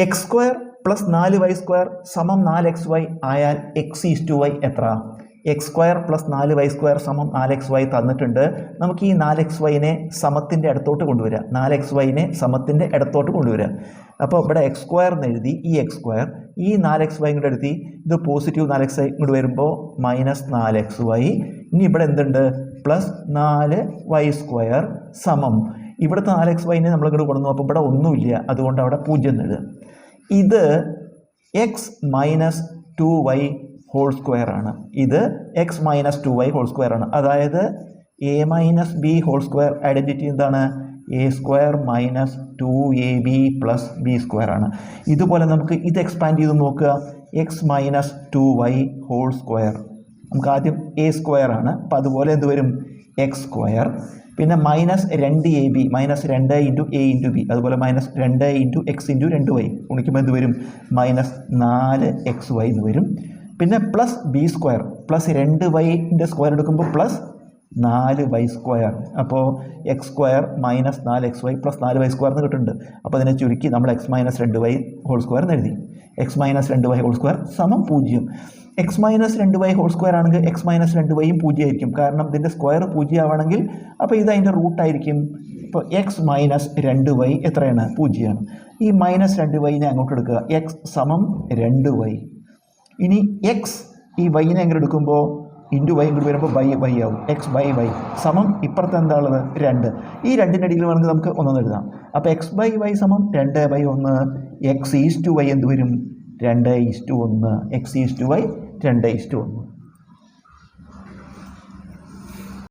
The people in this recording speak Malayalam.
എക്സ് സ്ക്വയർ പ്ലസ് 4y² സമം 4xy ആയാൽ x⁴y എത്ര? എക്സ് സ്ക്വയർ പ്ലസ് 4y² സമം 4xy തന്നിട്ടുണ്ട്. നമുക്ക് ഈ 4xyനെ സമത്തിൻ്റെ അടുത്തോട്ട് കൊണ്ടുവരാം. 4xyനെ സമത്തിൻ്റെ അടുത്തോട്ട് കൊണ്ടുവരാം. അപ്പോൾ ഇവിടെ എക്സ് സ്ക്വയർ എന്ന് എഴുതി, ഈ എക്സ് സ്ക്വയർ ഈ 4xy ഇങ്ങോട്ട് എഴുതി, ഇത് പോസിറ്റീവ് 4xy ഇങ്ങോട്ട് വരുമ്പോൾ -4xy. ഇനി ഇവിടെ എന്തുണ്ട്? പ്ലസ് 4y² സമം ഇവിടുത്തെ 4xyനെ നമ്മൾ ഇങ്ങോട്ട് കൊണ്ടുവന്നു. അപ്പോൾ ഇവിടെ ഒന്നുമില്ല, അതുകൊണ്ട് അവിടെ 0 എന്ന് എഴുതുക. ഇത് x - 2y² ആണ്. ഇത് x - 2y² ആണ്. അതായത് a - b² ഐഡൻറ്റിറ്റി എന്താണ്? a² - 2ab + b² ആണ്. ഇതുപോലെ നമുക്ക് ഇത് എക്സ്പാൻഡ് ചെയ്ത് നോക്കുക. x - 2y². നമുക്ക് ആദ്യം a² ആണ്. അപ്പോൾ അതുപോലെ എന്ത് വരും? x². പിന്നെ -2ab -2 × a × b, അതുപോലെ -2 × x × 2y ഗുണിക്കുമ്പോൾ എന്ത് വരും? -4xy എന്ന് വരും. പിന്നെ plus b², plus 2y square എടുക്കുമ്പോൾ പ്ലസ് 4y². അപ്പോൾ x² - 4xy + 4y² എന്ന് കിട്ടുന്നുണ്ട്. അപ്പോൾ അതിനെ ചുരുക്കി നമ്മൾ x - 2y² എന്ന് എഴുതി. x - 2y² സമം 0. x - 2y² ആണെങ്കിൽ x - 2y 0 ആയിരിക്കും. കാരണം ഇതിൻ്റെ സ്ക്വയർ 0 ആവണമെങ്കിൽ അപ്പോൾ ഇത് അതിൻ്റെ റൂട്ടായിരിക്കും. ഇപ്പോൾ x - 2y എത്രയാണ്? 0 ആണ്. ഈ -2yനെ അങ്ങോട്ട് എടുക്കുക. x = 2y. ഇനി x ഈ y-നെ എങ്ങനെ എടുക്കുമ്പോൾ × y ഇങ്ങോട്ട് വരുമ്പോൾ y ആവും. x/y സമം ഇപ്പുറത്ത് എന്താ ഉള്ളത്? 2. ഈ 2ൻ്റെ ഇടയിൽ വേണമെങ്കിൽ നമുക്ക് 1 എഴുതാം. അപ്പോൾ x/y = 2/1. x⁴y എന്ത് വരും? 2:1. x⁴y 2:1.